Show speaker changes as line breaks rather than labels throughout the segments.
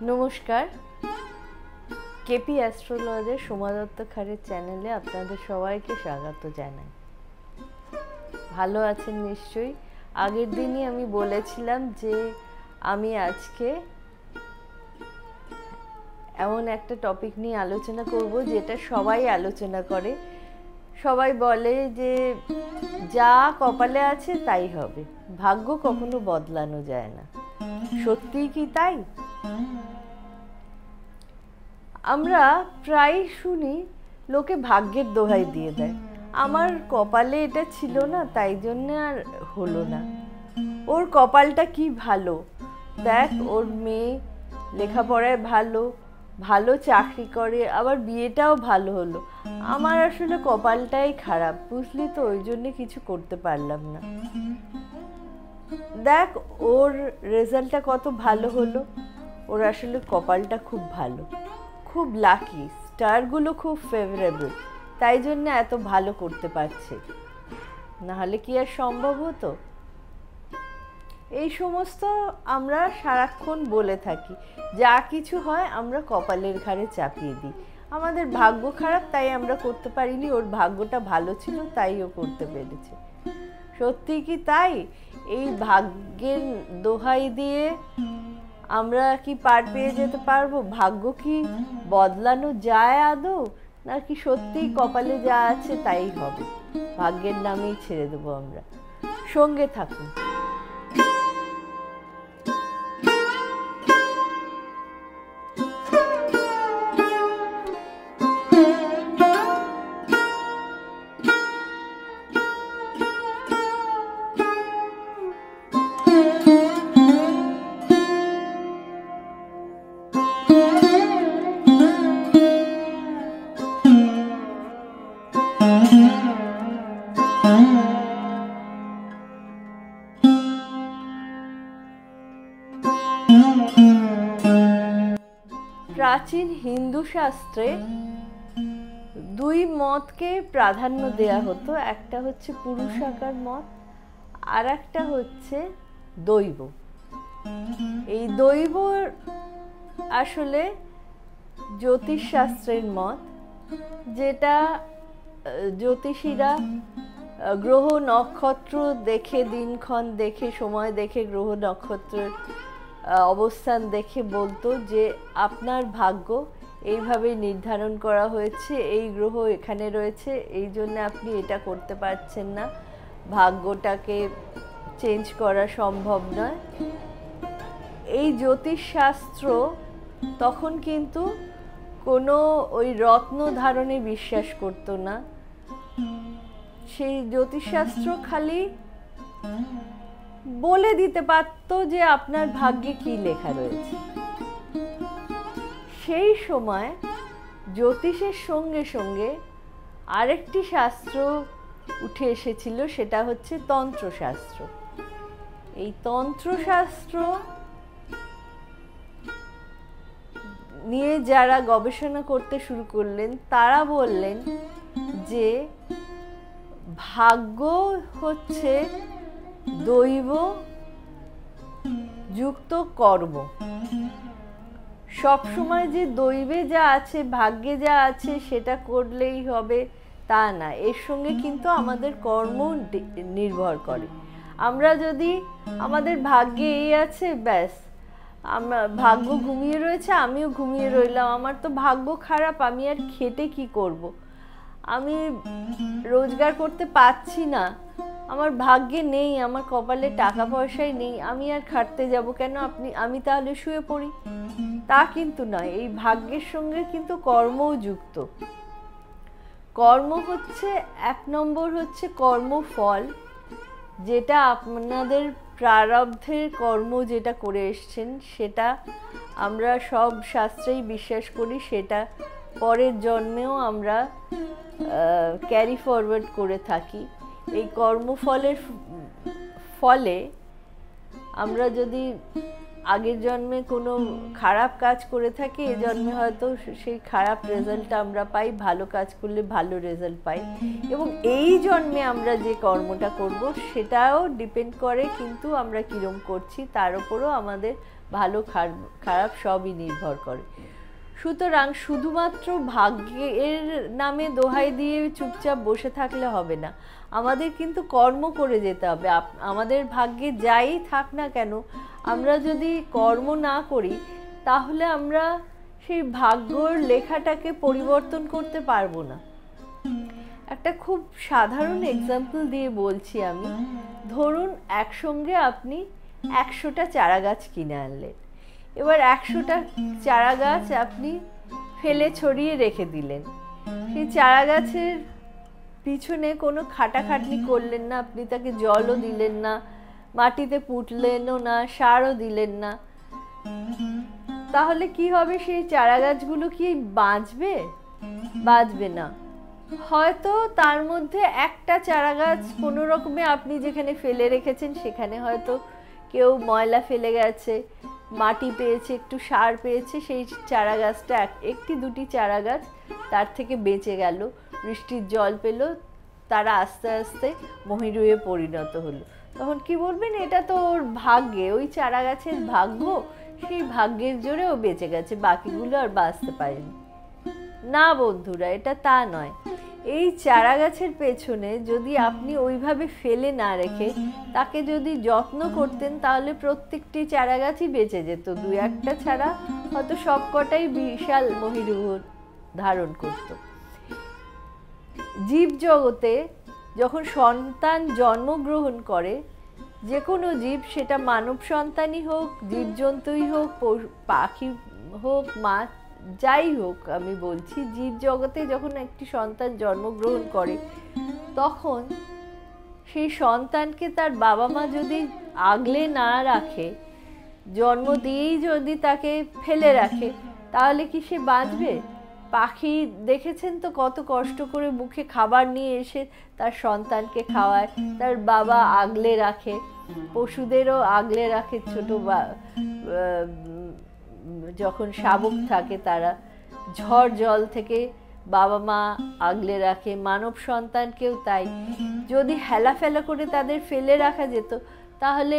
নমস্কার, KP astrologer Soma Dutta খাড়ের চ্যানেলে আপনাদের সবাইকে স্বাগত জানাই। ভালো আছেন নিশ্চয়ই। আগের দিনই আমি বলেছিলাম যে আমি আজকে এমন একটা টপিক নিয়ে আলোচনা করব যেটা সবাই আলোচনা করে। সবাই বলে যে যা কপালে আছে তাই হবে, ভাগ্য কখনো বদলানো যায় না। সত্যিই কি তাই? আমরা প্রায় শুনি লোকে ভাগ্যের দোহাই দিয়ে দেয়, আমার কপালে এটা ছিল না তাই জন্য আর হলো না। ওর কপালটা কি ভালো, দেখ ওর মেয়ে লেখাপড়ায় ভালো, ভালো চাকরি করে, আবার বিয়েটাও ভালো হলো। আমার আসলে কপালটাই খারাপ, বুঝলি তো, ওই জন্য কিছু করতে পারলাম না। দেখ ওর রেজাল্টটা কত ভালো হলো, ওর আসলে কপালটা খুব ভালো, খুব লাকি, স্টারগুলো খুব ফেভারেবল, তাই জন্য এত ভালো করতে পারছে, নাহলে কি আর সম্ভব হতো? এই সমস্ত আমরা সারাক্ষণ বলে থাকি, যা কিছু হয় আমরা কপালের ঘাড়ে চাপিয়ে দিই। আমাদের ভাগ্য খারাপ তাই আমরা করতে পারিনি, ওর ভাগ্যটা ভালো ছিল তাই ও করতে পেরেছে। সত্যি কি তাই? এই ভাগ্যের দোহাই দিয়ে আমরা কি পার পেয়ে যেতে পারবো? ভাগ্য কি বদলানো যায় আদৌ, নাকি সত্যিই কপালে যা আছে তাই হবে? ভাগ্যের নামেই ছেড়ে দেবো আমরা। সঙ্গে থাকুন। প্রাচীন হিন্দু শাস্ত্রে দুই মতকে প্রাধান্য দেয়া হতো, একটা হচ্ছে পুরুষাকার মত, আর একটা হচ্ছে দৈব। এই দৈব আসলে জ্যোতিষশাস্ত্রের মত, যেটা জ্যোতিষীরা গ্রহ নক্ষত্র দেখে, দিনক্ষণ দেখে, সময় দেখে, গ্রহ নক্ষত্রের অবস্থান দেখে বলতো যে আপনার ভাগ্য এইভাবে নির্ধারণ করা হয়েছে, এই গ্রহ এখানে রয়েছে, এই জন্য আপনি এটা করতে পারছেন না, ভাগ্যটাকে চেঞ্জ করা সম্ভব নয়। এই জ্যোতিষশাস্ত্র তখন কিন্তু কোনো ওই রত্ন ধারণে বিশ্বাস করতো না। সেই জ্যোতিষশাস্ত্র খালি বলে দিতে পারতো যে আপনার ভাগ্যে কি লেখা রয়েছে। সেই সময় জ্যোতিষের সঙ্গে সঙ্গে আরেকটি শাস্ত্র উঠে এসেছিল, সেটা হচ্ছে তন্ত্রশাস্ত্র। এই তন্ত্রশাস্ত্র নিয়ে যারা গবেষণা করতে শুরু করলেন তারা বললেন যে ভাগ্য হচ্ছে দৈব যুক্ত কর্ম। সবসময় যে দৈবে যা আছে, ভাগ্যে যা আছে সেটা করলেই হবে তা না, এর সঙ্গে কিন্তু আমাদের কর্ম নির্ভর করে। আমরা যদি আমাদের ভাগ্যে এই আছে, ব্যাস, আমরা ভাগ্য ঘুমিয়ে রয়েছে, আমিও ঘুমিয়ে রইলাম, আমার তো ভাগ্য খারাপ, আমি আর খেটে কি করব, আমি রোজগার করতে পারছি না, আমার ভাগ্যে নেই, আমার কপালে টাকা পয়সাই নেই, আমি আর খাটতে যাব কেন, আমি তাহলে শুয়ে পড়ি। তা কিন্তু নয়, এই ভাগ্যের সঙ্গে কিন্তু কর্মও যুক্ত। কর্ম হচ্ছে এক নম্বর, হচ্ছে কর্মফল, যেটা আপনাদের প্রারব্ধের কর্ম যেটা করে এসছেন, সেটা আমরা সব শাস্ত্রেই বিশ্বাস করি, সেটা পরের জন্মেও আমরা ক্যারি ফরওয়ার্ড করে থাকি। এই কর্মফলের ফলে আমরা যদি আগের জন্মে কোনো খারাপ কাজ করে থাকি, এ জন্মে হয়তো সেই খারাপ রেজাল্ট আমরা পাই, ভালো কাজ করলে ভালো রেজাল্ট পাই। এবং এই জন্মে আমরা যে কর্মটা করব সেটাও ডিপেন্ড করে কিন্তু আমরা কীরম করছি তার উপরও আমাদের ভালো খারাপ সবই নির্ভর করে। সুতরাং শুধুমাত্র ভাগ্যের নামে দোহাই দিয়ে চুপচাপ বসে থাকলে হবে না, আমাদের কিন্তু কর্ম করে যেতে হবে। আমাদের ভাগ্যে যাই থাক না কেন, আমরা যদি কর্ম না করি তাহলে আমরা সেই ভাগ্যর লেখাটাকে পরিবর্তন করতে পারবো না। একটা খুব সাধারণ এক্সাম্পল দিয়ে বলছি আমি। ধরুন একসঙ্গে আপনি 100টা চারা গাছ কিনে আনলেন। এবার 100টা চারা গাছ আপনি ফেলে ছড়িয়ে রেখে দিলেন। সেই চারা গাছের পিছনে কোনো খাটাখাটনি করলেন না, আপনি তাকে জলও দিলেন না, মাটিতে পুঁতলেনও না, সারও দিলেন না। তাহলে কি হবে? সেই চারা গাছগুলো কি বাঁচবে? বাঁচবে না। হয়তো তার মধ্যে একটা চারা গাছ কোনো রকমে আপনি যেখানে ফেলে রেখেছেন সেখানে হয়তো কেউ ময়লা ফেলে গেছে, মাটি পেয়েছে, একটু সার পেয়েছে, সেই চারা গাছটা একটি দুটি চারা গাছ তার থেকে বেঁচে গেল, বৃষ্টির জল পেল, তারা আস্তে আস্তে মহিরুহে পরিণত হলো। তখন কি বলবেন? এটা তো ওর ভাগ্যে, ওই চারা গাছের ভাগ্য, সেই ভাগ্যের জোরে ও বেঁচে গেছে, বাকিগুলো আর বাঁচতে পারেনি। না বন্ধুরা, এটা তা নয়। এই চারা গাছের পেছনে যদি আপনি ওইভাবে ফেলে না রেখে তাকে যদি যত্ন করতেন তাহলে প্রত্যেকটি চারা গাছই বেঁচে যেত। দু একটা ছাড়া হয়তো সবকটাই বিশাল মহিরুহ ধারণ করত। জীবজগতে যখন সন্তান জন্মগ্রহণ করে, যে কোনো জীব, সেটা মানব সন্তানই হোক, জীবজন্তুই হোক, পাখি হোক, মাছ, যাই হোক, আমি বলছি জীবজগতে যখন একটি সন্তান জন্মগ্রহণ করে তখন সেই সন্তানকে তার বাবা মা যদি আগলে না রাখে, জন্ম দিয়েই যদি তাকে ফেলে রাখে, তাহলে কি সে বাঁচবে? পাখি দেখেছেন তো কত কষ্ট করে মুখে খাবার নিয়ে এসে তার সন্তানকে খাওয়ায়, তার বাবা আগলে রাখে। পশুদেরও আগলে রাখে, ছোট যখন শাবক থাকে তারা ঝড় জল থেকে বাবা মা আগলে রাখে। মানব সন্তানকেও তাই। যদি হেলাফেলা করে তাদের ফেলে রাখা যেত তাহলে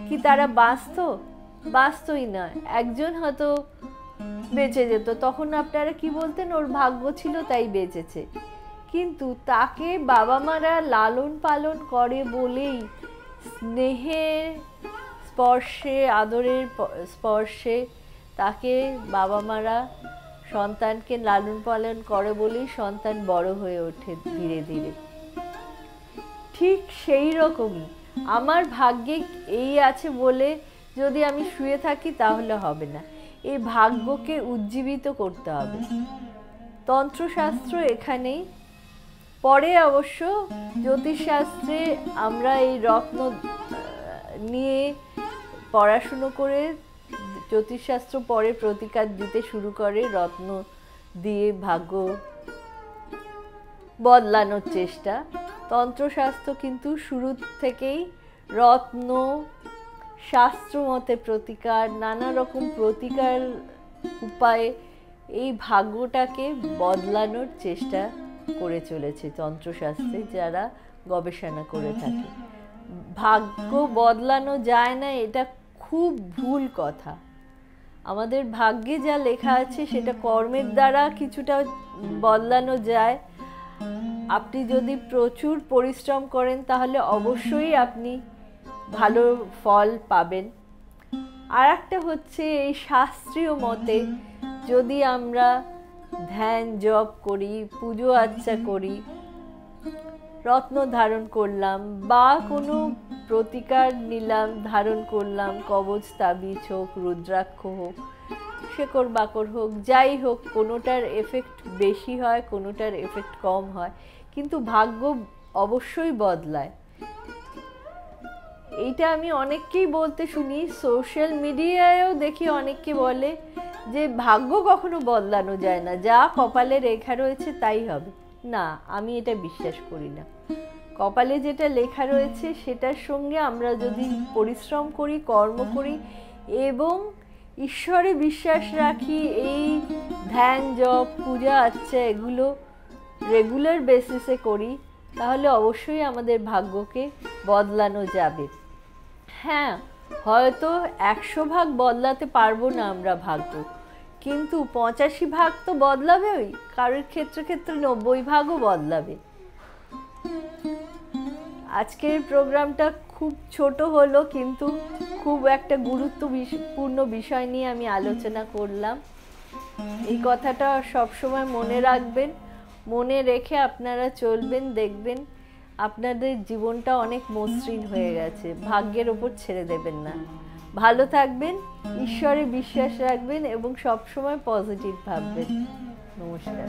কি তারা বাঁচতই না। একজন হয়তো বেঁচে যেত, তখন আপনারা কি বলতেন? ওর ভাগ্য ছিল তাই বেঁচেছে। কিন্তু তাকে বাবা মারা লালন পালন করে বলেই, স্নেহের স্পর্শে, আদরের স্পর্শে তাকে বাবা মারা সন্তানকে লালন পালন করে বলেই সন্তান বড় হয়ে ওঠে ধীরে ধীরে। ঠিক সেই রকমই আমার ভাগ্যে এই আছে বলে যদি আমি শুয়ে থাকি তাহলে হবে না, এই ভাগ্যকে উজ্জীবিত করতে হবে। তন্ত্রশাস্ত্র এখানেই। পরে অবশ্য জ্যোতিষশাস্ত্রে আমরা এই রত্ন নিয়ে পড়াশুনো করে, জ্যোতিষশাস্ত্র পরে প্রতিকার দিতে শুরু করে, রত্ন দিয়ে ভাগ্য বদলানোর চেষ্টা। তন্ত্রশাস্ত্র কিন্তু শুরু থেকেই রত্ন, শাস্ত্র মতে প্রতিকার, নানা রকম প্রতিকার উপায়ে এই ভাগ্যটাকে বদলানোর চেষ্টা করে চলেছে তন্ত্রশাস্ত্রে যারা গবেষণা করে থাকে। ভাগ্য বদলানো যায় না, এটা খুব ভুল কথা। আমাদের ভাগ্যে যা লেখা আছে সেটা কর্মের দ্বারা কিছুটা বদলানো যায়। আপনি যদি প্রচুর পরিশ্রম করেন তাহলে অবশ্যই আপনি ভালো ফল পাবেন। আর একটা হচ্ছে এই শাস্ত্রীয় মতে যদি আমরা ধ্যান জপ করি, পুজো আর্চা করি, রত্ন ধারণ করলাম বা কোনো প্রতিকার নিলাম, ধারণ করলাম, কবচ, তাবিজ হোক, রুদ্রাক্ষ হোক, শেকড় বাকড় হোক, যাই হোক, কোনোটার এফেক্ট বেশি হয়, কোনোটার এফেক্ট কম হয়, কিন্তু ভাগ্য অবশ্যই বদলায়। এইটা আমি অনেককেই বলতে শুনি, সোশ্যাল মিডিয়ায়ও দেখি অনেককে বলে যে ভাগ্য কখনো বদলানো যায় না, যা কপালে লেখা রয়েছে তাই হবে। না, আমি এটা বিশ্বাস করি না। কপালে যেটা লেখা রয়েছে সেটার সঙ্গে আমরা যদি পরিশ্রম করি, কর্ম করি, এবং ঈশ্বরে বিশ্বাস রাখি, এই ধ্যান জপ পূজা আচ্ছা এগুলো রেগুলার বেসিসে করি, তাহলে অবশ্যই আমাদের ভাগ্যকে বদলানো যাবে। হ্যাঁ, হয়তো 100 ভাগ বদলাতে পারবো না আমরা ভাগ্য, কিন্তু 85 ভাগ তো বদলাবেই, কারোর ক্ষেত্রে 90 ভাগও বদলাবে। আজকের প্রোগ্রামটা খুব ছোট হলো, কিন্তু খুব একটা গুরুত্বপূর্ণ বিষয় নিয়ে আমি আলোচনা করলাম। এই কথাটা সবসময় মনে রাখবেন, মনে রেখে আপনারা চলবেন, দেখবেন আপনাদের জীবনটা অনেক মসৃণ হয়ে গেছে। ভাগ্যের ওপর ছেড়ে দেবেন না। ভালো থাকবেন, ঈশ্বরে বিশ্বাস রাখবেন এবং সবসময় পজিটিভ ভাববেন। নমস্কার।